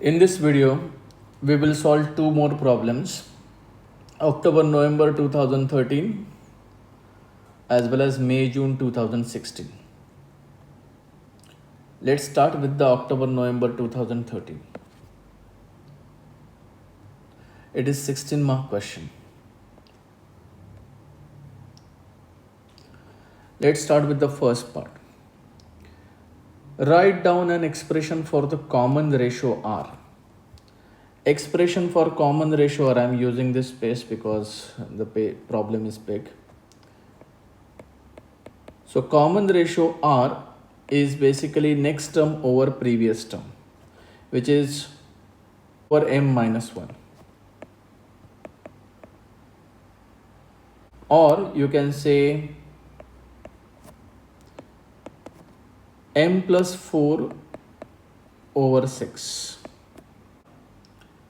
In this video, we will solve two more problems, October-November 2013 as well as May-June 2016. Let's start with the October-November 2013. It is 16 mark question. Let's start with the first part. Write down an expression for the common ratio R. Expression for common ratio R, I am using this space because the problem is big. So common ratio R is basically next term over previous term, which is over m minus 1. Or you can say m plus 4 over 6.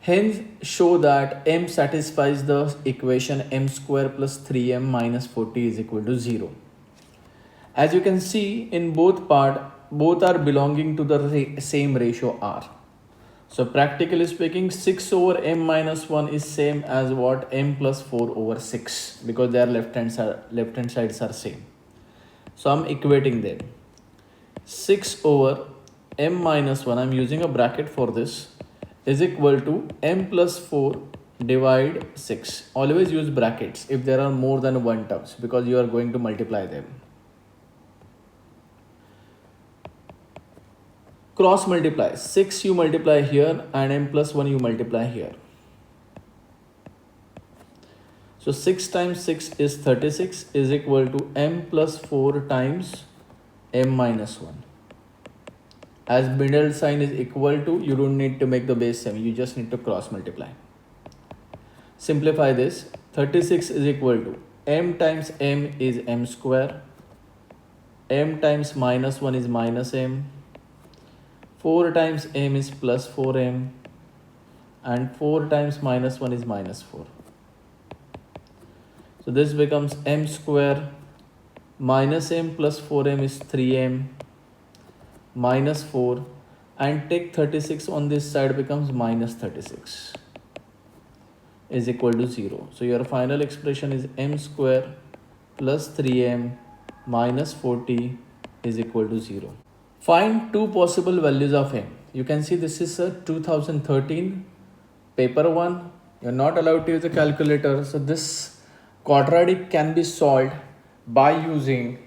Hence show that m satisfies the equation m square plus 3m minus 40 is equal to 0. As you can see in both are belonging to the same ratio R. So practically speaking, 6 over m minus 1 is same as what m plus 4 over 6, because their left hand sides are same. So I'm equating them. 6 over m minus 1, I'm using a bracket for this, is equal to m plus 4 divide 6. Always use brackets if there are more than one terms, because you are going to multiply them. Cross multiply. 6 you multiply here and m plus 1 you multiply here. So 6 times 6 is 36 is equal to m plus 4 times m minus 1. As middle sign is equal to, you don't need to make the base same, you just need to cross multiply. Simplify this. 36 is equal to m times m is m square, m times minus 1 is minus m, 4 times m is plus 4m, and 4 times minus 1 is minus 4. So this becomes m square minus m plus 4m is 3m minus 4, and take 36 on this side becomes minus 36 is equal to 0. So your final expression is m square plus 3m minus 40 is equal to 0. Find two possible values of m. You can see this is a 2013 paper 1. You're not allowed to use a calculator. So this quadratic can be solved by using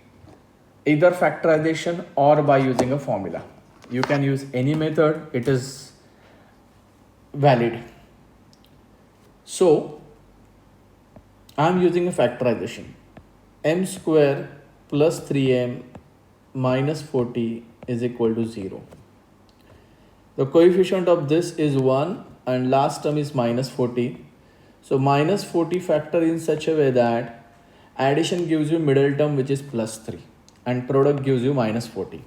either factorization or by using a formula. You can use any method, it is valid. So I'm using a factorization. M square plus 3m minus 40 is equal to 0. The coefficient of this is 1 and last term is minus 40. So minus 40 factor in such a way that addition gives you middle term which is plus 3 and product gives you minus 40.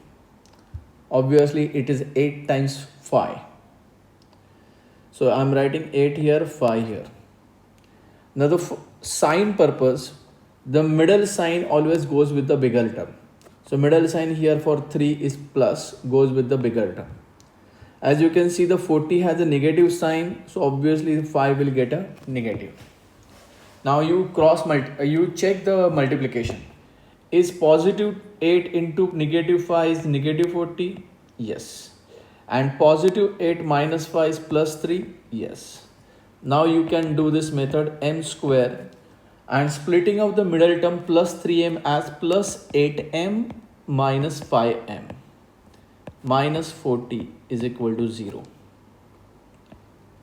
Obviously it is 8 times 5. So I'm writing 8 here, 5 here. Now the sign purpose, the middle sign always goes with the bigger term. So middle sign here for 3 is plus, goes with the bigger term. As you can see, the 40 has a negative sign, so obviously 5 will get a negative. Now you you check the multiplication. Is positive 8 into negative 5 is negative 40? Yes. And positive 8 minus 5 is plus 3? Yes. Now you can do this method m square and splitting out the middle term plus 3m as plus 8m minus 5m minus 40 is equal to 0.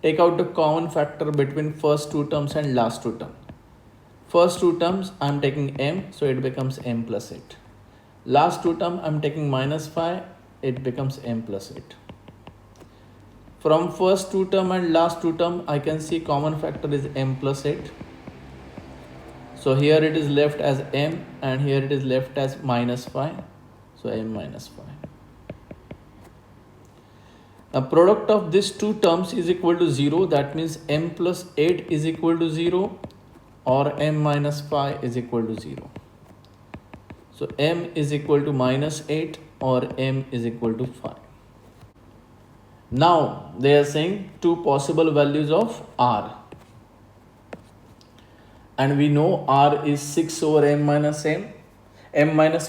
Take out the common factor between first two terms and last two terms. First two terms I am taking m, so it becomes m plus 8. Last two term I am taking minus 5, it becomes m plus 8. From first two term and last two term I can see common factor is m plus 8. So here it is left as m and here it is left as minus 5. So m minus 5. A product of these two terms is equal to 0. That means m plus 8 is equal to 0 or m minus 5 is equal to 0. So m is equal to minus 8 or m is equal to 5. Now they are saying two possible values of r, and we know r is 6 over m minus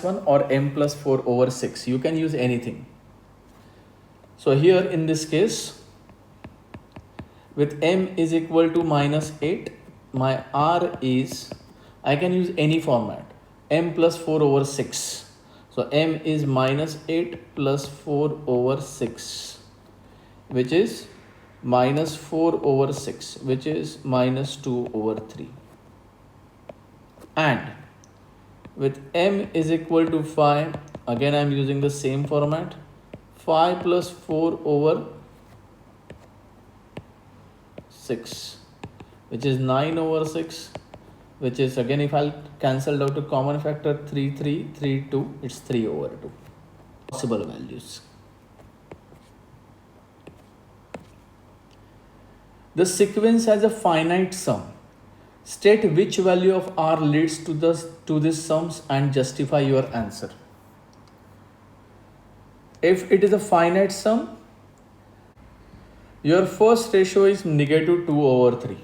1 or m plus 4 over 6. You can use anything. So here in this case, with m is equal to minus 8, my r is, I can use any format, m plus 4 over 6. So m is minus 8 plus 4 over 6, which is minus 4 over 6, which is minus 2 over 3. And with m is equal to 5, again I am using the same format, 5 plus 4 over 6, which is 9 over 6, which is, again if I'll cancel out a common factor, 3, 3, 3, 2, it's 3 over 2. Possible values. The sequence has a finite sum. State which value of r leads to these sums and justify your answer. If it is a finite sum, your first ratio is negative 2 over 3.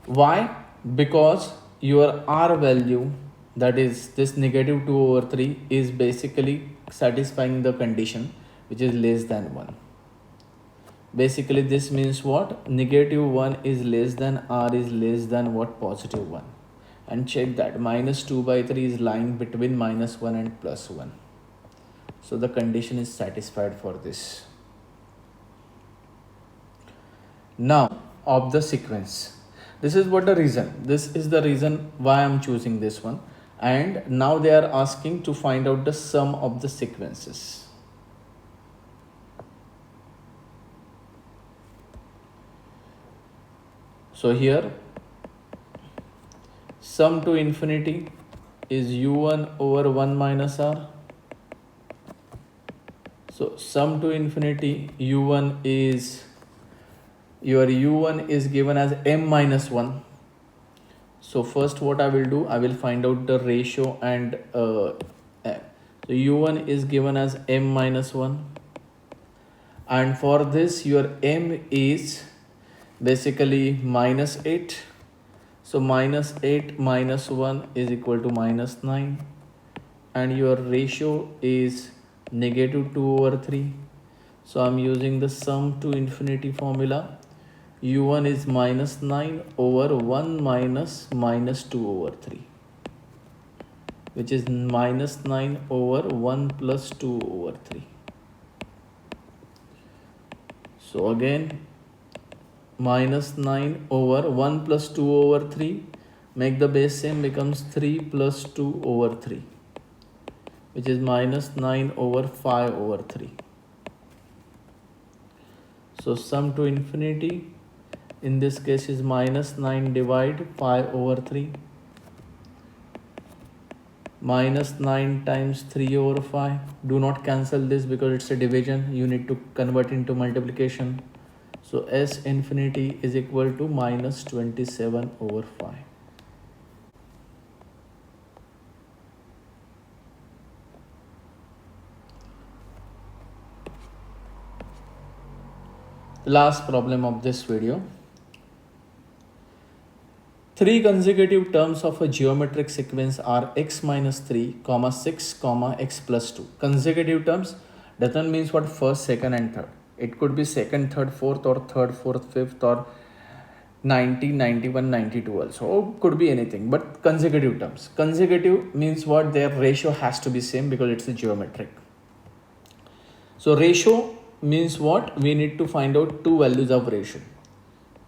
Why? Because your r value, that is this negative 2 over 3, is basically satisfying the condition which is less than 1. Basically this means what? Negative 1 is less than r is less than what? Positive 1. And check that minus 2 by 3 is lying between minus 1 and plus 1. So the condition is satisfied for this. Now of the sequence. This is what the reason. This is the reason why I am choosing this one. And now they are asking to find out the sum of the sequences. So here sum to infinity is u1 over 1 minus r. So sum to infinity u1 is, your u1 is given as m minus 1. So first what I will do, I will find out the ratio and so u1 is given as m minus 1, and for this your m is basically minus 8. So minus 8 minus 1 is equal to minus 9, and your ratio is negative 2 over 3. So I'm using the sum to infinity formula. u1 is minus 9 over 1 minus minus 2 over 3, which is minus 9 over 1 plus 2 over 3. So again minus 9 over 1 plus 2 over 3, make the base same, becomes 3 plus 2 over 3, which is minus 9 over 5 over 3. So sum to infinity in this case is minus 9 divide 5 over 3. Minus 9 times 3 over 5. Do not cancel this because it's a division. You need to convert into multiplication. So S infinity is equal to minus 27 over 5. Last problem of this video. 3 consecutive terms of a geometric sequence are x minus 3, 6, x plus 2. Consecutive terms doesn't mean what first, second and third. It could be second, third, fourth, or third, fourth, fifth, or 90, 91, 92 also. Or could be anything, but consecutive terms. Consecutive means what? Their ratio has to be same because it's a geometric. So ratio means what? We need to find out two values of ratio.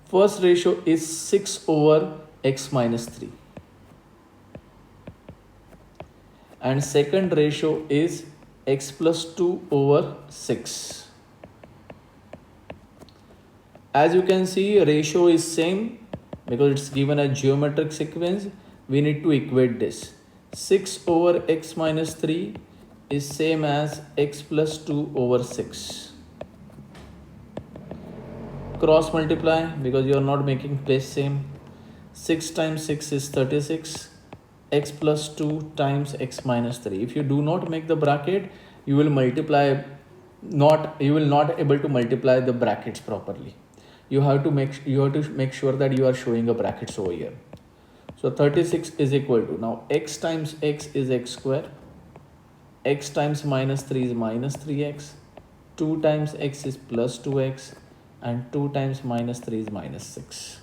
First ratio is 6 over x minus 3. And second ratio is x plus 2 over 6. As you can see, ratio is same because it's given a geometric sequence. We need to equate this. 6 over x minus 3 is same as x plus 2 over 6. Cross multiply because you are not making place same. 6 times 6 is 36. X plus 2 times x minus 3. If you do not make the bracket, you will multiply you will not able to multiply the brackets properly. You have to make sure that you are showing a brackets over here. So 36 is equal to, now x times x is x square, x times minus 3 is minus 3x, 2 times x is plus 2x, and 2 times minus 3 is minus 6.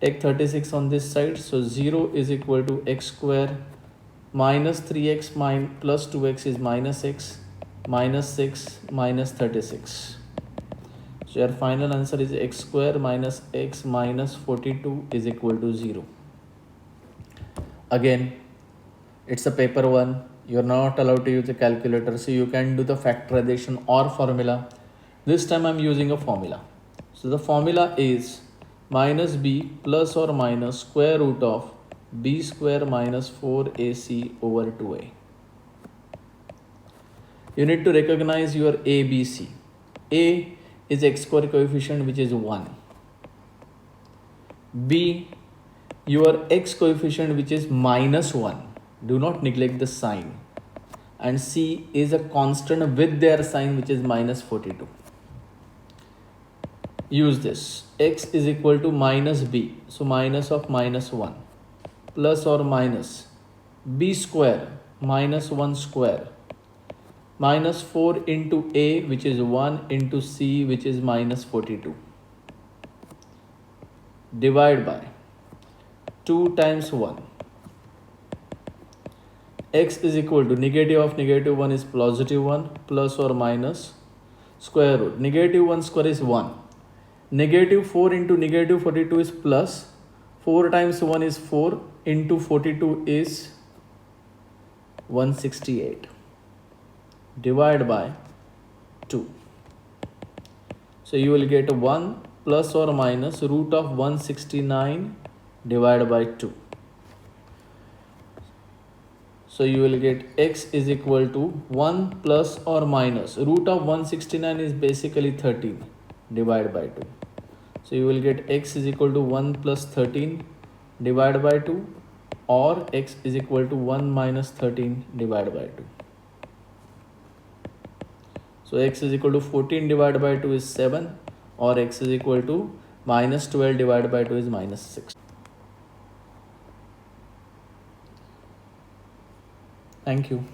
Take 36 on this side, so 0 is equal to x square minus 3x plus 2x is minus x, minus 6 minus 36. So your final answer is x square minus x minus 42 is equal to 0. Again, it's a paper one. You're not allowed to use a calculator, so you can do the factorization or formula. This time I'm using a formula. So the formula is minus b plus or minus square root of b square minus 4ac over 2a. You need to recognize your a, b, c. A is x square coefficient, which is 1. B, your x coefficient, which is minus 1. Do not neglect the sign. And C is a constant with their sign, which is minus 42. Use this. X is equal to minus b. So minus of minus 1 plus or minus b square minus 1 square minus 4 into a, which is 1, into c, which is minus 42. Divide by 2 times 1. X is equal to negative of negative 1 is positive 1 plus or minus square root. Negative 1 square is 1. Negative 4 into negative 42 is plus. 4 times 1 is 4 into 42 is 168. Divide by 2. So you will get 1 plus or minus root of 169 divided by 2. So you will get x is equal to 1 plus or minus root of 169 is basically 13 divided by 2. So you will get x is equal to 1 plus 13 divided by 2, or x is equal to 1 minus 13 divided by 2. So x is equal to 14 divided by 2 is 7, or x is equal to minus 12 divided by 2 is minus 6. Thank you.